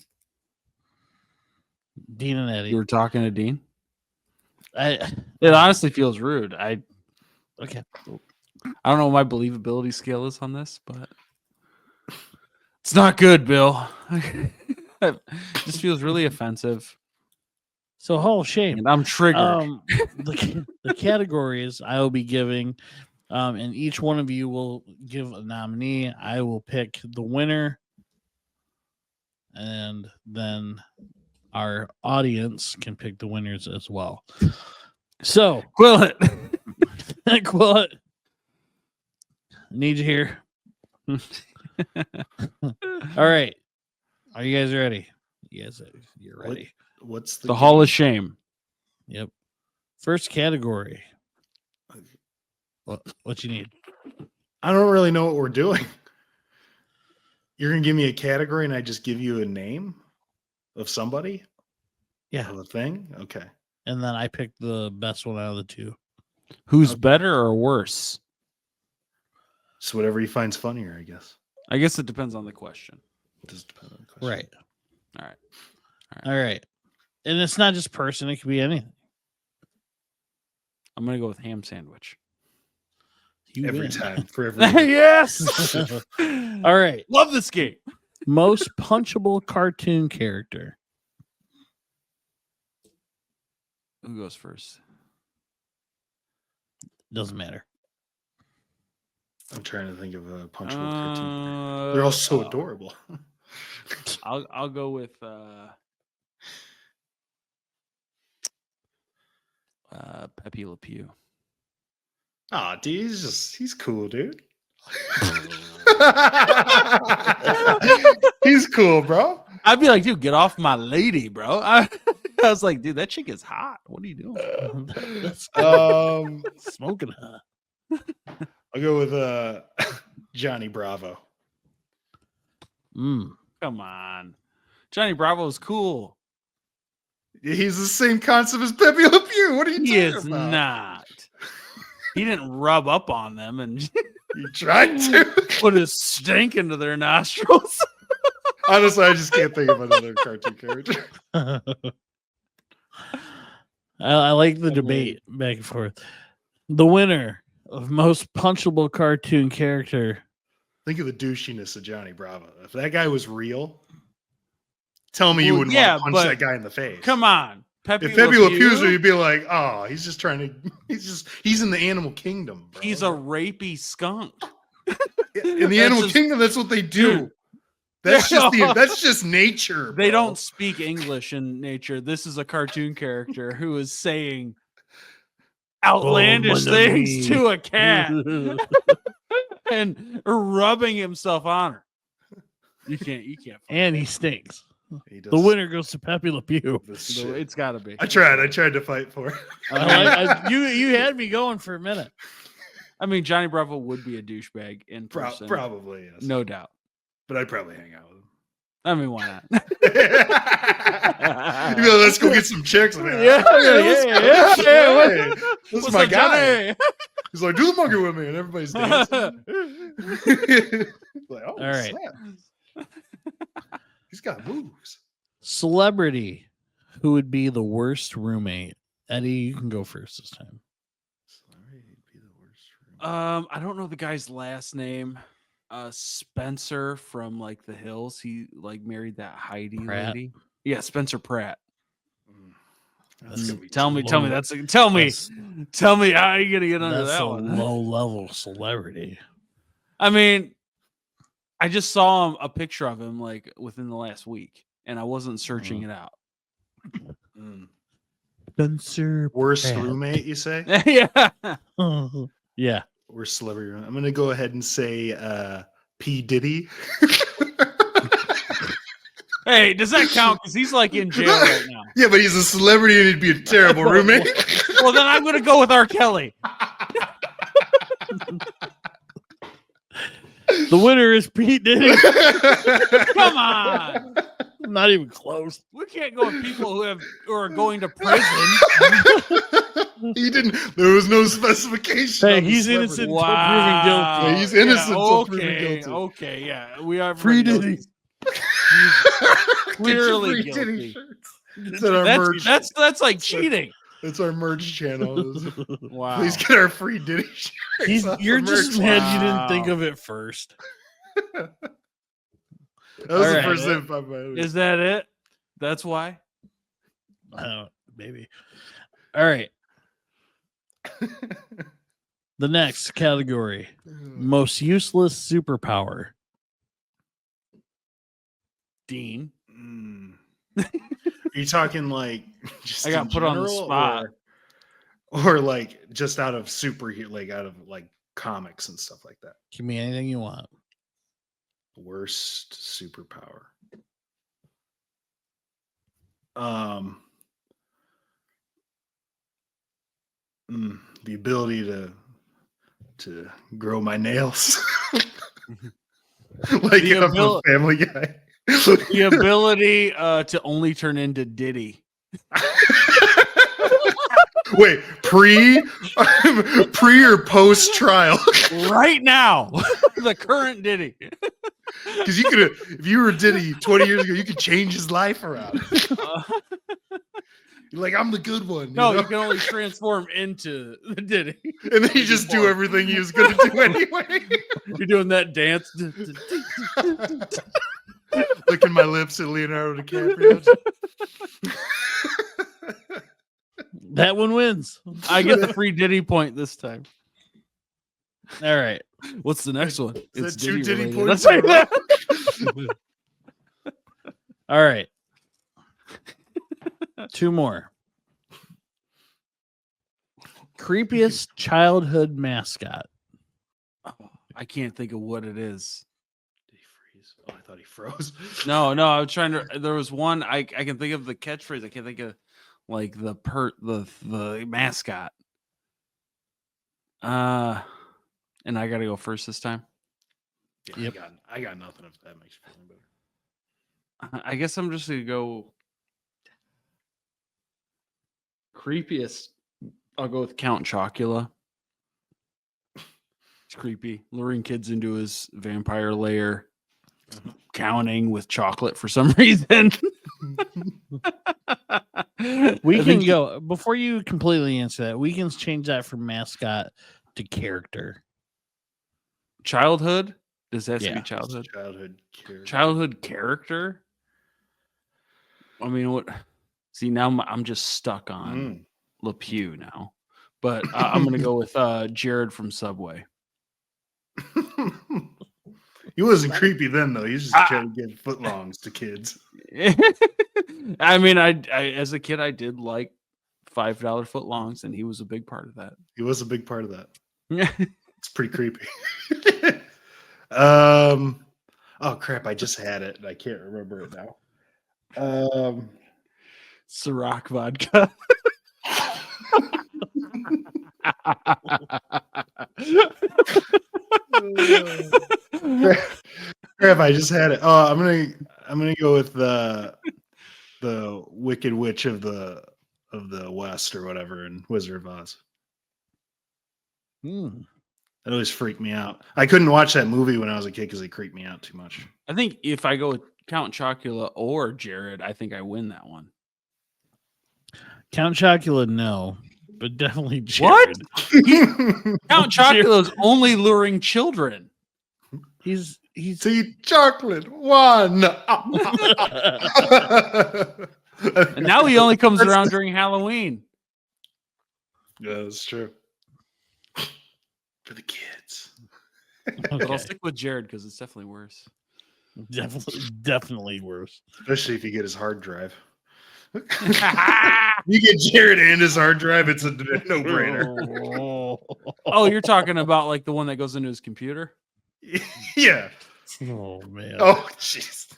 Dean and Eddie. You were talking to Dean? I, It honestly feels rude. I okay. don't know what my believability scale is on this, but it's not good, Bill. It just feels really offensive. So Hall of Shame. And I'm triggered. The categories I will be giving, and each one of you will give a nominee. I will pick the winner, and then our audience can pick the winners as well. So, Quill it. Quill it. Need you here. All right. Are you guys ready? Yes, you're ready. What's The Hall of Shame. Yep. First category. What you need? I don't really know what we're doing. You're gonna give me a category, and I just give you a name of somebody. Yeah. Of a thing. Okay. And then I picked the best one out of the two. Who's better or worse? So whatever he finds funnier, I guess. I guess it depends on the question. It does depend on the question. Right. All right. All right. And it's not just person, it could be anything. I'm gonna go with ham sandwich. You Every win. time. For every Yes. All right. Love this game. Most punchable cartoon character. Who goes first? Doesn't matter. I'm trying to think of a punchable cartoon. They're all so adorable. I'll go with Pepe Le Pew. Oh, dude, he's cool, dude. He's cool, bro. I'd be like, dude, get off my lady, bro. I was like, dude, that chick is hot. What are you doing? Smoking hot. I'll go with Johnny Bravo. Come on. Johnny Bravo is cool. He's the same concept as Pepe Le Pew. What are you He talking is about? not. He didn't rub up on them and He tried to. put his stink into their nostrils. Honestly, I just can't think of another cartoon character. I like the debate back and forth. The winner of most punchable cartoon character. Think of the douchiness of Johnny Bravo. If that guy was real, tell me you Well, wouldn't yeah, want to punch but that guy in the face. Come on. Pepe If Pepe Le Pew's Pew, you'd be like, oh, he's just trying to, he's in the animal kingdom, bro. he's a rapey skunk. In the That's animal just- kingdom, that's what they do. Dude. That's just nature. They bro. don't speak English in nature. This is a cartoon character who is saying outlandish things to a cat and rubbing himself on her. You can't. And he stinks. He does The winner goes to Pepe Le Pew. this So shit. it's got to be. I tried to fight for it. You had me going for a minute. I mean, Johnny Bravo would be a douchebag in person, Probably, yes. no doubt. But I'd probably hang out with him. I mean, why not? You know, let's go get some chicks. Like, Yeah. Hey, this is What's my up, guy. Johnny? He's like, do the monkey with me, and everybody's dancing. Like, oh, All right. snap. He's got moves. Celebrity who would be the worst roommate. Eddie, you can go first this time. I don't know the guy's last name. Spencer from like the Hills. He like married that Heidi Pratt. lady. Yeah, Spencer Pratt. That's gonna be Tell too me long. Tell me how are you gonna get under That's that a one? low level celebrity. I mean, I just saw a picture of him like within the last week, and I wasn't searching it out. Spencer Worst Pratt. roommate, you say? Yeah. Yeah. Worst celebrity roommate. I'm going to go ahead and say P. Diddy. Hey, does that count? Because he's like in jail right now. Yeah, but he's a celebrity and he'd be a terrible roommate. Well, then I'm going to go with R. Kelly. The winner is Pete Diddy. Come on. Not even close. We can't go with people who are going to prison. He didn't. There was no specification. Hey, on the he's celebrity. innocent until proven guilty. Yeah, he's innocent until proven okay, guilty. okay, yeah. We are Free Diddy. Clearly Get your free guilty. Diddy shirts. It's our merch. That's like cheating. It's our merch channel. Wow. Please get our free Diddy shirts. off You're the just merch mad line. you didn't think Wow. of it first. That was All the right. first thing popped in my head. Is that it? That's why? Maybe. All right. The next category: most useless superpower. Dean. Are you talking like just I got in put on the general, spot. or like just out of superhero, like out of like comics and stuff like that? Give me anything you want. Worst superpower. The ability to grow my nails. Like The I'm a Family Guy. The ability to only turn into Diddy. Wait, pre or post trial? Right now. The current Diddy. Because you could, if you were Diddy 20 years ago, you could change his life around. You're like, I'm the good one. No, you know? you can only transform into the Diddy. And then you just do everything he was going to do anyway. You're doing that dance. Licking my lips at Leonardo DiCaprio. That one wins. I get the free Diddy point this time. All right. What's the next one? Is that two Diddy related. points? That's right. All right. Two more. Creepiest childhood mascot. I can't think of what it is. Did he freeze? Oh, I thought he froze. No, I was trying to. There was one. I can think of the catchphrase. I can't think of like the mascot. And I got to go first this time. Yeah, Yep. I got nothing if that makes you feel better. I guess I'm just gonna go creepiest. I'll go with Count Chocula. It's creepy, luring kids into his vampire lair, counting with chocolate for some reason. We can go before you completely answer that. We can change that from mascot to character. Childhood. Does that have to Yeah. be childhood? Childhood character. Childhood character. I mean, what? See, now I'm just stuck on Le Pew now, but I'm gonna go with Jared from Subway. He wasn't creepy then, though. He was just trying to give footlongs to kids. I mean, I as a kid I did like $5 footlongs, and he was a big part of that. He was a big part of that. Yeah. It's pretty creepy. Oh crap! I just had it, and I can't remember it now. Ciroc vodka. Crap! I just had it. Oh, I'm gonna go with the Wicked Witch of the West or whatever in Wizard of Oz. That always freaked me out. I couldn't watch that movie when I was a kid because it creeped me out too much. I think if I go with Count Chocula or Jared, I think I win that one. Count Chocula, no, but definitely Jared. Count Chocula is only luring children. He's See, chocolate one. And now he only comes around during Halloween. Yeah, that's true. For the kids. But I'll Okay. stick with Jared because it's definitely worse. Definitely worse. Especially if you get his hard drive. You get Jared and his hard drive, it's a no-brainer. Oh, you're talking about like the one that goes into his computer? Yeah. Oh man. Oh, jeez.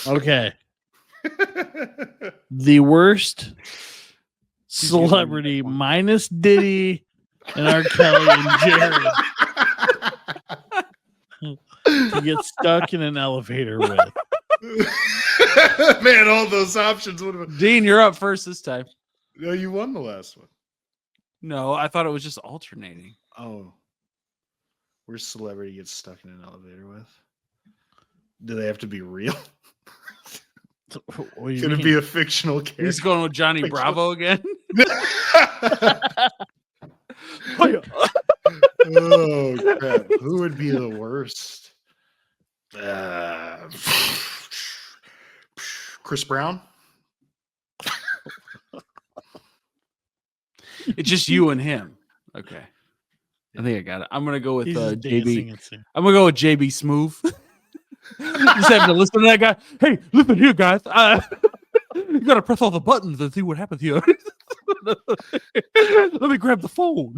Okay. The worst celebrity minus Diddy and R. Kelly and Jared to get stuck in an elevator with. Man, all those options would have. Dean, you're up first this time. No, you won the last one. No, I thought it was just alternating. Oh, worst celebrity gets stuck in an elevator with? Do they have to be real? What do you Could it mean? be a fictional character? He's going with Johnny Fictional. Bravo again. Oh crap! Who would be the worst? Chris Brown. It's just you and him. Okay. I think I got it. I'm gonna go with He's just JB. dancing and singing. I'm gonna go with JB Smooth. Just having to listen to that guy. Hey, listen here, guys. You gotta press all the buttons and see what happens here. Let me grab the phone.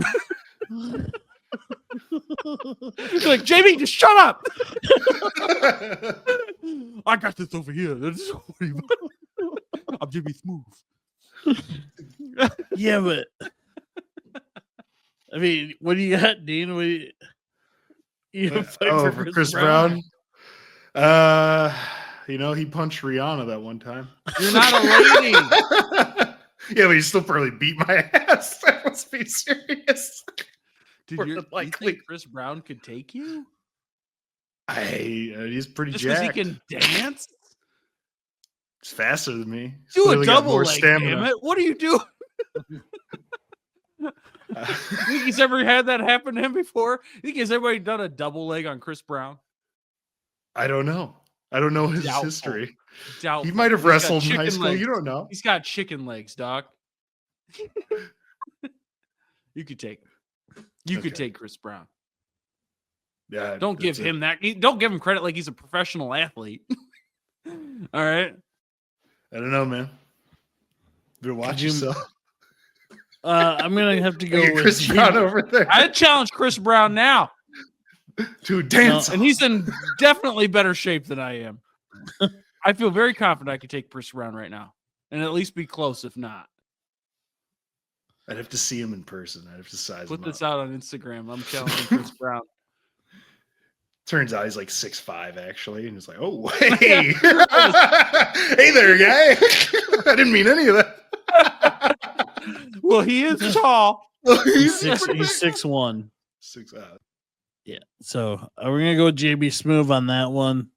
He's like, JB, just shut up. I got this over here. I'm JB Smooth. Yeah, but I mean, what do you got, Dean? What do you fight for Chris Brown? You know, he punched Rihanna that one time. You're not a lady. Yeah, but he still probably beat my ass. That must be serious. Dude, More you than think Chris Brown could take you? He's pretty Just because he jacked. can dance? He's faster than me. He's Do a clearly got double more leg, stamina. damn it. What are you doing? Think he's ever had that happen to him before? Think he's ever done a double leg on Chris Brown? I don't know. I don't know his Doubtful. history. Doubtful. He might have He's got wrestled in high chicken school. legs. You don't know. He's got chicken legs, Doc. You could take him. You could Okay. take Chris Brown. Yeah. Don't give that's it. him that. Don't give him credit like he's a professional athlete. All right. I don't know, man. Better watch you- yourself. I'm gonna have to go Look at with Chris Brown over there. I challenge Chris Brown now, To dance. and he's in definitely better shape than I am. I feel very confident I could take Chris Brown right now, and at least be close, if not. I'd have to see him in person. I'd have to size Put him this up. out on Instagram. I'm challenging Chris Brown. Turns out he's like 6'5", actually, and it's like, oh, hey, hey there, guy. I didn't mean any of that. Well, he is tall. he's pretty big. 6'1". 6. Yeah. So we're gonna go with JB Smooth on that one.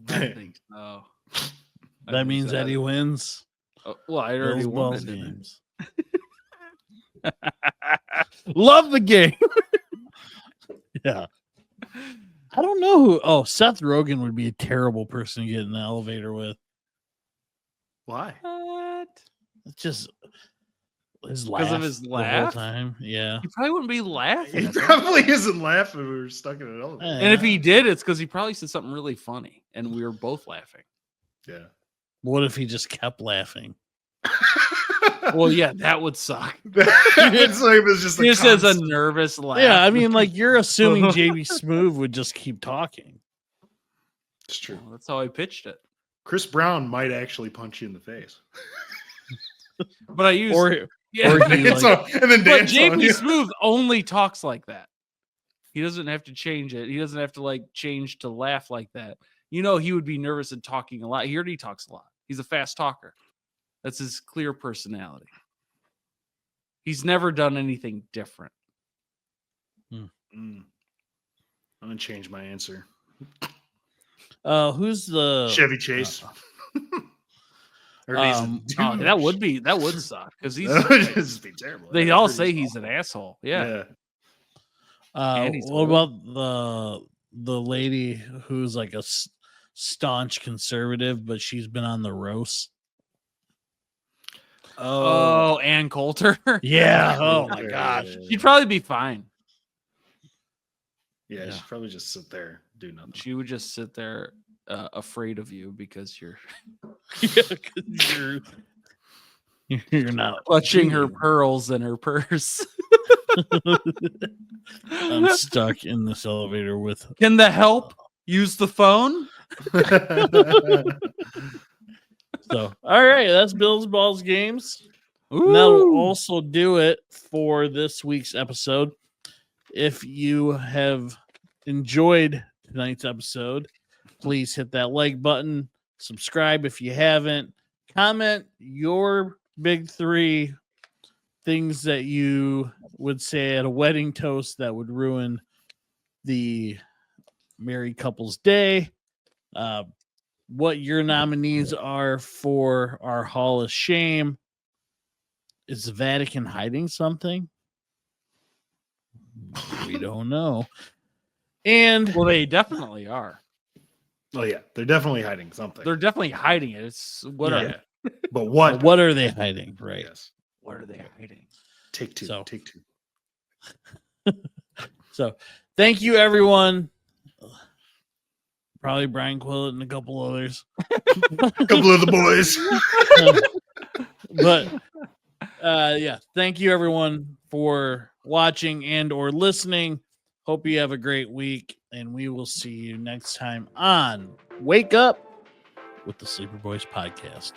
I don't think so. That means Eddie wins. Well, I already Those won balls it, didn't games. I? Love the game. Yeah. I don't know who. Oh, Seth Rogen would be a terrible person to get in the elevator with. Why? What? It's just his laugh. Because of his the whole laugh? time. Yeah. He probably wouldn't be laughing. He probably isn't laughing when we were stuck in an elevator. And if he did, it's because he probably said something really funny, and we were both laughing. Yeah. What if he just kept laughing? Well, yeah, that would suck. It's like it was just He just says a constant- nervous laugh. Yeah, I mean, like you're assuming JB Smooth would just keep talking. It's true. Well, that's how I pitched it. Chris Brown might actually punch you in the face. But I used Or yeah. or he, Dance like, on- and then But dance on JB you. Smooth only talks like that. He doesn't have to change it. He doesn't have to like change to laugh like that. You know, he would be nervous and talking a lot. He already talks a lot. He's a fast talker. That's his clear personality. He's never done anything different. Mm. I'm gonna change my answer. who's the Chevy Chase. Or he's a douche. that would suck because he's. That would just be terrible. They Yeah, all pretty say small. he's an asshole. Yeah. And he's what old. about the lady who's like a staunch conservative, but she's been on the roast? Oh, Ann Coulter. Yeah. Oh my Yeah. gosh. She'd probably be fine. Yeah, she'd probably just sit there, do nothing. She would just sit there afraid of you because you're you're not clutching her cheating. pearls in her purse. I'm stuck in this elevator with. Can the help use the phone? So, all right, that's Bills Balls Games. And that'll also do it for this week's episode. If you have enjoyed tonight's episode, please hit that like button, subscribe if you haven't, comment your big 3 things that you would say at a wedding toast that would ruin the married couple's day. What your nominees are for our Hall of Shame. Is the Vatican hiding something? We don't know. And well, they definitely are. Oh yeah, they're definitely hiding something. They're definitely hiding it. It's what are they? But what? What are they hiding? Right. Yes. What are they hiding? Take 2. So- Take 2. So thank you, everyone. Probably Brian Quillett and a couple others. A couple of the boys. But yeah, thank you everyone for watching and or listening. Hope you have a great week, and we will see you next time on Wake Up with the Sleeper Boys podcast.